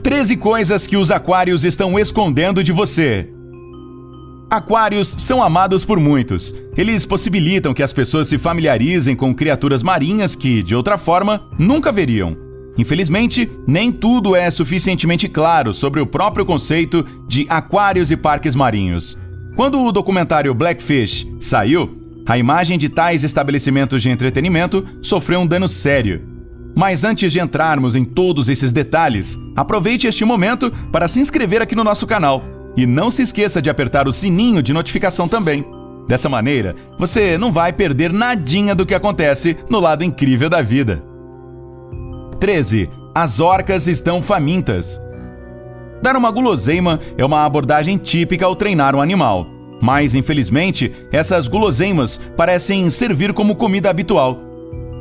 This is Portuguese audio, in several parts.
13 coisas que os aquários estão escondendo de você. Aquários são amados por muitos. Eles possibilitam que as pessoas se familiarizem com criaturas marinhas que, de outra forma, nunca veriam. Infelizmente, nem tudo é suficientemente claro sobre o próprio conceito de aquários e parques marinhos. Quando o documentário Blackfish saiu, a imagem de tais estabelecimentos de entretenimento sofreu um dano sério. Mas antes de entrarmos em todos esses detalhes, aproveite este momento para se inscrever aqui no nosso canal. E não se esqueça de apertar o sininho de notificação também. Dessa maneira, você não vai perder nadinha do que acontece no lado incrível da vida. 13. As orcas estão famintas. Dar uma guloseima é uma abordagem típica ao treinar um animal. Mas, infelizmente, essas guloseimas parecem servir como comida habitual.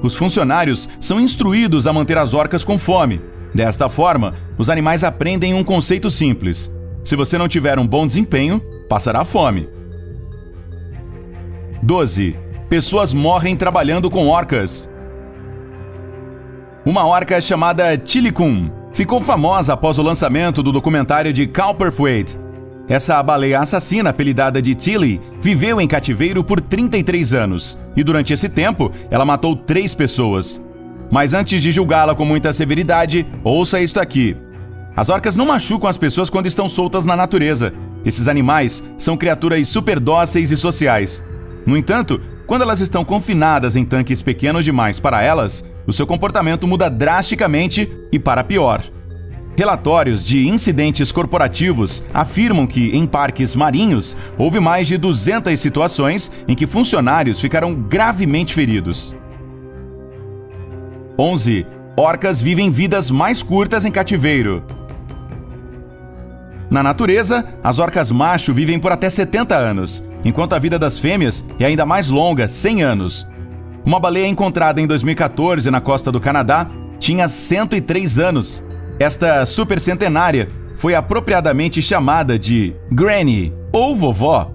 Os funcionários são instruídos a manter as orcas com fome. Desta forma, os animais aprendem um conceito simples. Se você não tiver um bom desempenho, passará fome. 12. Pessoas morrem trabalhando com orcas. Uma orca chamada Tilikum ficou famosa após o lançamento do documentário de Copperfield. Essa baleia assassina, apelidada de Tilly, viveu em cativeiro por 33 anos e durante esse tempo ela matou 3 pessoas. Mas antes de julgá-la com muita severidade, ouça isto aqui. As orcas não machucam as pessoas quando estão soltas na natureza. Esses animais são criaturas super dóceis e sociais. No entanto, quando elas estão confinadas em tanques pequenos demais para elas, o seu comportamento muda drasticamente e para pior. Relatórios de incidentes corporativos afirmam que, em parques marinhos, houve mais de 200 situações em que funcionários ficaram gravemente feridos. 11. Orcas vivem vidas mais curtas em cativeiro. Na natureza, as orcas macho vivem por até 70 anos, enquanto a vida das fêmeas é ainda mais longa, 100 anos. Uma baleia encontrada em 2014 na costa do Canadá tinha 103 anos. Esta supercentenária foi apropriadamente chamada de Granny, ou vovó.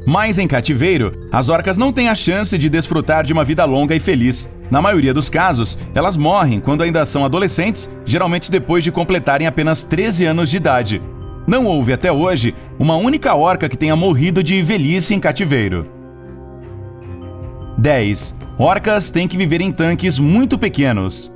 Mas em cativeiro, as orcas não têm a chance de desfrutar de uma vida longa e feliz. Na maioria dos casos, elas morrem quando ainda são adolescentes, geralmente depois de completarem apenas 13 anos de idade. Não houve até hoje uma única orca que tenha morrido de velhice em cativeiro. 10. Orcas têm que viver em tanques muito pequenos.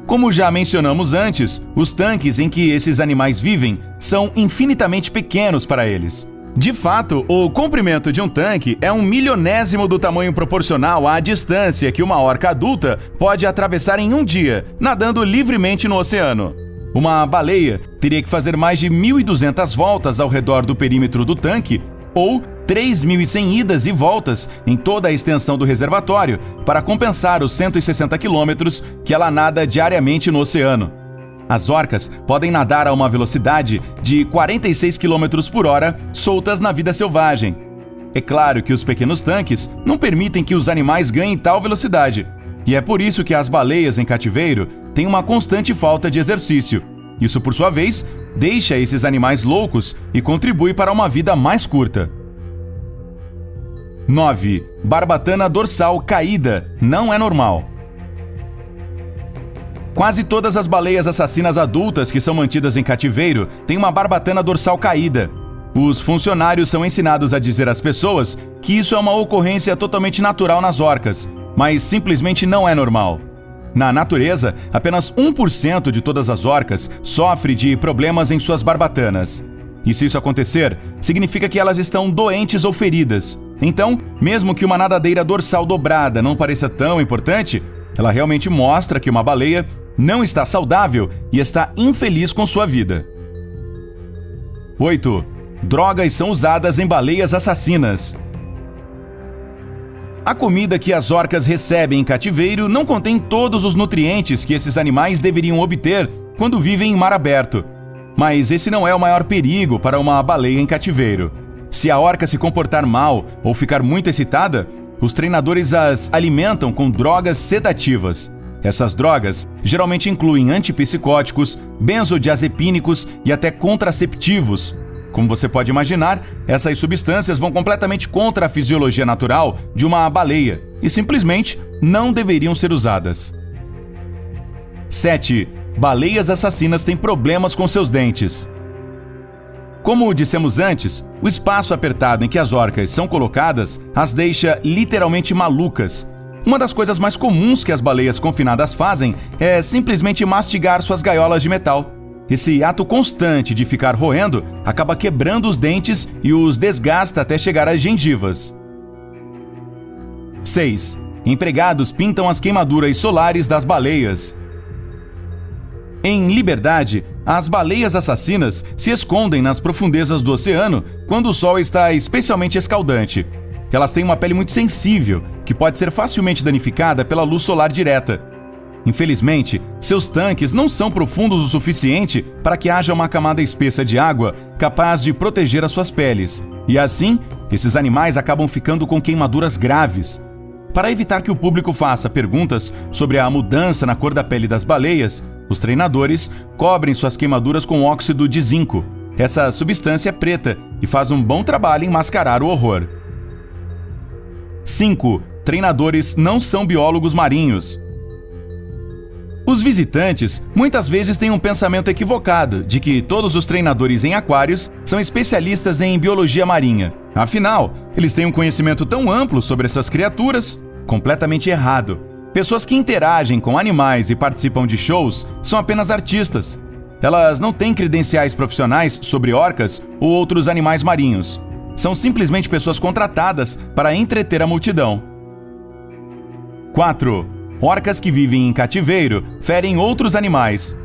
Como já mencionamos antes, os tanques em que esses animais vivem são infinitamente pequenos para eles. De fato, o comprimento de um tanque é 1/1000º do tamanho proporcional à distância que uma orca adulta pode atravessar em um dia, nadando livremente no oceano. Uma baleia teria que fazer mais de 1.200 voltas ao redor do perímetro do tanque, ou 3.100 idas e voltas em toda a extensão do reservatório para compensar os 160 quilômetros que ela nada diariamente no oceano. As orcas podem nadar a uma velocidade de 46 km por hora soltas na vida selvagem. É claro que os pequenos tanques não permitem que os animais ganhem tal velocidade, e é por isso que as baleias em cativeiro têm uma constante falta de exercício. Isso, por sua vez, deixa esses animais loucos e contribui para uma vida mais curta. 9. Barbatana dorsal caída não é normal. Quase todas as baleias assassinas adultas que são mantidas em cativeiro têm uma barbatana dorsal caída. Os funcionários são ensinados a dizer às pessoas que isso é uma ocorrência totalmente natural nas orcas, mas simplesmente não é normal. Na natureza, apenas 1% de todas as orcas sofre de problemas em suas barbatanas. E se isso acontecer, significa que elas estão doentes ou feridas. Então, mesmo que uma nadadeira dorsal dobrada não pareça tão importante, ela realmente mostra que uma baleia não está saudável e está infeliz com sua vida. 8. Drogas são usadas em baleias assassinas. A comida que as orcas recebem em cativeiro não contém todos os nutrientes que esses animais deveriam obter quando vivem em mar aberto. Mas esse não é o maior perigo para uma baleia em cativeiro. Se a orca se comportar mal ou ficar muito excitada, os treinadores as alimentam com drogas sedativas. Essas drogas geralmente incluem antipsicóticos, benzodiazepínicos e até contraceptivos. Como você pode imaginar, essas substâncias vão completamente contra a fisiologia natural de uma baleia e simplesmente não deveriam ser usadas. 7. baleias assassinas têm problemas com seus dentes. Como dissemos antes, o espaço apertado em que as orcas são colocadas as deixa literalmente malucas. Uma das coisas mais comuns que as baleias confinadas fazem é simplesmente mastigar suas gaiolas de metal. Esse ato constante de ficar roendo acaba quebrando os dentes e os desgasta até chegar às gengivas. 6. Empregados pintam as queimaduras solares das baleias. Em liberdade, as baleias assassinas se escondem nas profundezas do oceano quando o sol está especialmente escaldante. Elas têm uma pele muito sensível, que pode ser facilmente danificada pela luz solar direta. Infelizmente, seus tanques não são profundos o suficiente para que haja uma camada espessa de água capaz de proteger as suas peles. E assim, esses animais acabam ficando com queimaduras graves. Para evitar que o público faça perguntas sobre a mudança na cor da pele das baleias, os treinadores cobrem suas queimaduras com óxido de zinco. Essa substância é preta e faz um bom trabalho em mascarar o horror. 5. Treinadores não são biólogos marinhos. Os visitantes muitas vezes têm um pensamento equivocado de que todos os treinadores em aquários são especialistas em biologia marinha. Afinal, eles têm um conhecimento tão amplo sobre essas criaturas. Completamente errado. Pessoas que interagem com animais e participam de shows são apenas artistas. Elas não têm credenciais profissionais sobre orcas ou outros animais marinhos. São simplesmente pessoas contratadas para entreter a multidão. 4. Orcas que vivem em cativeiro ferem outros animais.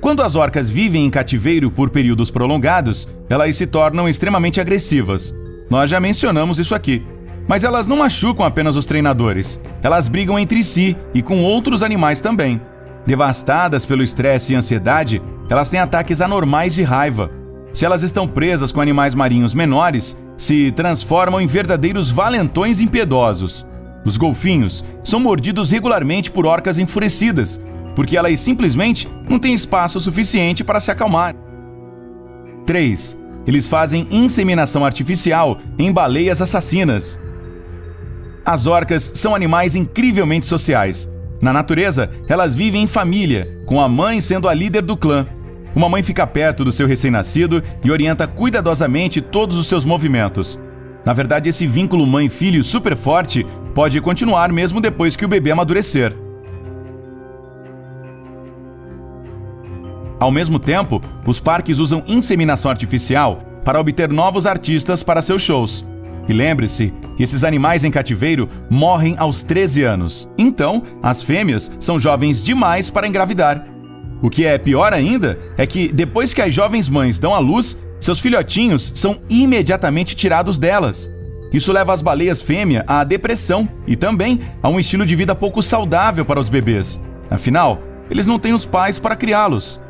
Quando as orcas vivem em cativeiro por períodos prolongados, elas se tornam extremamente agressivas. Nós já mencionamos isso aqui. Mas elas não machucam apenas os treinadores. Elas brigam entre si e com outros animais também. Devastadas pelo estresse e ansiedade, elas têm ataques anormais de raiva. Se elas estão presas com animais marinhos menores, se transformam em verdadeiros valentões impiedosos. Os golfinhos são mordidos regularmente por orcas enfurecidas, porque elas simplesmente não têm espaço suficiente para se acalmar. 3. Eles fazem inseminação artificial em baleias assassinas. As orcas são animais incrivelmente sociais. Na natureza, elas vivem em família, com a mãe sendo a líder do clã. Uma mãe fica perto do seu recém-nascido e orienta cuidadosamente todos os seus movimentos. Na verdade, esse vínculo mãe-filho super forte pode continuar mesmo depois que o bebê amadurecer. Ao mesmo tempo, os parques usam inseminação artificial para obter novos artistas para seus shows. E lembre-se, esses animais em cativeiro morrem aos 13 anos. Então, as fêmeas são jovens demais para engravidar. O que é pior ainda é que, depois que as jovens mães dão à luz, seus filhotinhos são imediatamente tirados delas. Isso leva as baleias fêmea à depressão e também a um estilo de vida pouco saudável para os bebês. Afinal, eles não têm os pais para criá-los.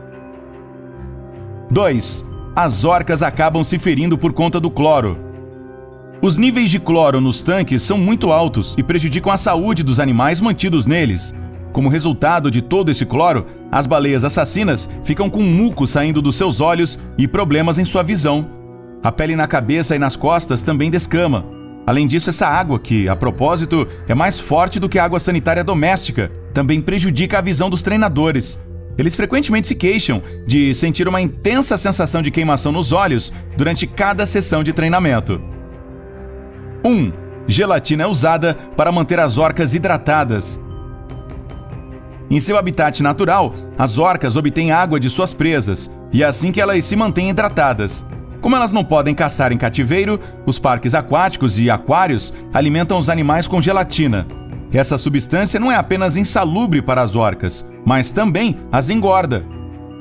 2. As orcas acabam se ferindo por conta do cloro. Os níveis de cloro nos tanques são muito altos e prejudicam a saúde dos animais mantidos neles. Como resultado de todo esse cloro, as baleias assassinas ficam com muco saindo dos seus olhos e problemas em sua visão. A pele na cabeça e nas costas também descama. Além disso, essa água, que, a propósito, é mais forte do que a água sanitária doméstica, também prejudica a visão dos treinadores. Eles frequentemente se queixam de sentir uma intensa sensação de queimação nos olhos durante cada sessão de treinamento. 1. Gelatina é usada para manter as orcas hidratadas. Em seu habitat natural, as orcas obtêm água de suas presas, e é assim que elas se mantêm hidratadas. Como elas não podem caçar em cativeiro, os parques aquáticos e aquários alimentam os animais com gelatina. Essa substância não é apenas insalubre para as orcas, mas também as engorda.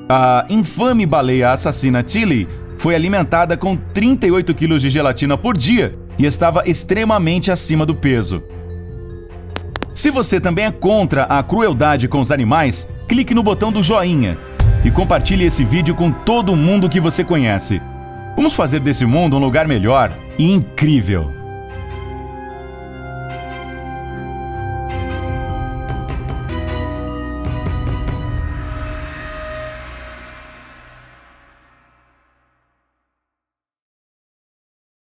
A infame baleia assassina Tilly foi alimentada com 38 kg de gelatina por dia e estava extremamente acima do peso. Se você também é contra a crueldade com os animais, clique no botão do joinha e compartilhe esse vídeo com todo mundo que você conhece. Vamos fazer desse mundo um lugar melhor e incrível.